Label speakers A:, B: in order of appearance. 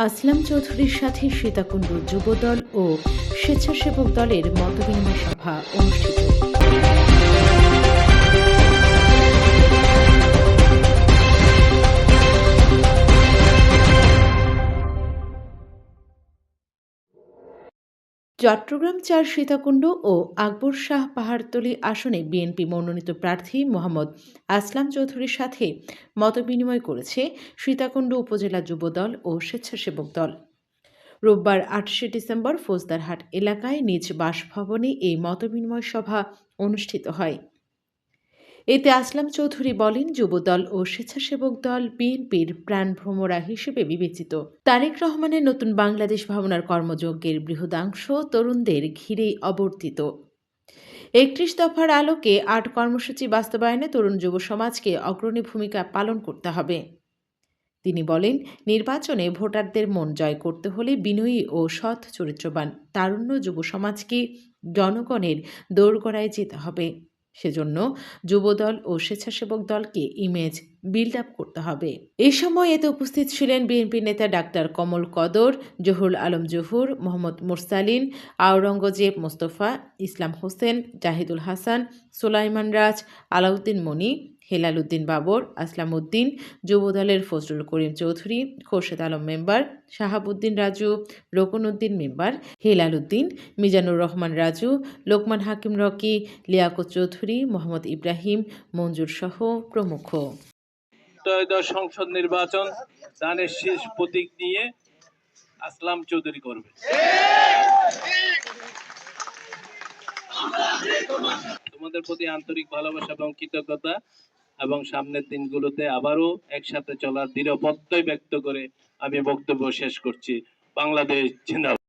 A: আসলাম চৌধুরীর সাথে সীতাকুণ্ড যুবদল ও স্বেচ্ছাসেবক দলের মতবিনিময় সভা অনুষ্ঠিত। চট্টগ্রাম ৪ সীতাকুণ্ড ও আকবর শাহ পাহাড়তলী আসনে বিএনপি মনোনীত প্রার্থী মোহাম্মদ আসলাম চৌধুরীর সাথে মতবিনিময় করেছে সীতাকুণ্ড উপজেলা যুবদল ও স্বেচ্ছাসেবক দল। রোববার ২৮শে ডিসেম্বর ফৌজদারহাট এলাকায় নিজ বাসভবনে এই মতবিনিময় সভা অনুষ্ঠিত হয়। এতে আসলাম চৌধুরী বলেন, যুবদল ও স্বেচ্ছাসেবক দল বিএনপির প্রাণভ্রমরা হিসেবে বিবেচিত। তারেক রহমানের নতুন বাংলাদেশ ভাবনার কর্মযজ্ঞের বৃহদাংশ তরুণদের ঘিরেই অবর্তিত। ৩১ দফার আলোকে ৮ কর্মসূচি বাস্তবায়নে তরুণ যুব সমাজকে অগ্রণী ভূমিকা পালন করতে হবে। তিনি বলেন, নির্বাচনে ভোটারদের মন জয় করতে হলে বিনয়ী ও সৎ চরিত্রবান তারুণ্য যুব সমাজকে জনগণের দোরগোড়ায় যেতে হবে। সেজন্য যুবদল ও স্বেচ্ছাসেবক দলকে ইমেজ বিল্ড আপ করতে হবে। এই সময় এতে উপস্থিত ছিলেন বিএনপি নেতা ডাক্তার কমল কদর, জহুরুল আলম জহুর, মোহাম্মদ মোরসালিন, আওরঙ্গজেব মোস্তফা, ইসলাম হোসেন, জাহিদুল হাসান, সুলাইমান রাজ, আলাউদ্দিন মনি, হেলাল উদ্দিন বাবর, আসলাম উদ্দিন, যুবদলের ফজলুল করিম চৌধুরী, খোরশেদ আলম মেম্বার, শাহাবুদ্দিন রাজু, রোকন উদ্দিন মেম্বার, হেলাল উদ্দিন, মিজানুর রহমান রাজু, লোকমান হাকিম রকি, লিয়াকত চৌধুরী, মোহাম্মদ ইব্রাহিম, মঞ্জুর সহ প্রমুখ।
B: ত্রয়োদশ সংসদ নির্বাচন ধানের শীষ প্রতীক নিয়ে আসলাম চৌধুরী করবে। তোমাদের প্রতি আন্তরিক ভালোবাসা এবং কৃতজ্ঞতা, এবং সামনের দিনগুলোতে আবারও একসাথে চলার দৃঢ় প্রত্যয় ব্যক্ত করে আমি বক্তব্য শেষ করছি। বাংলাদেশ জিন্দাবাদ।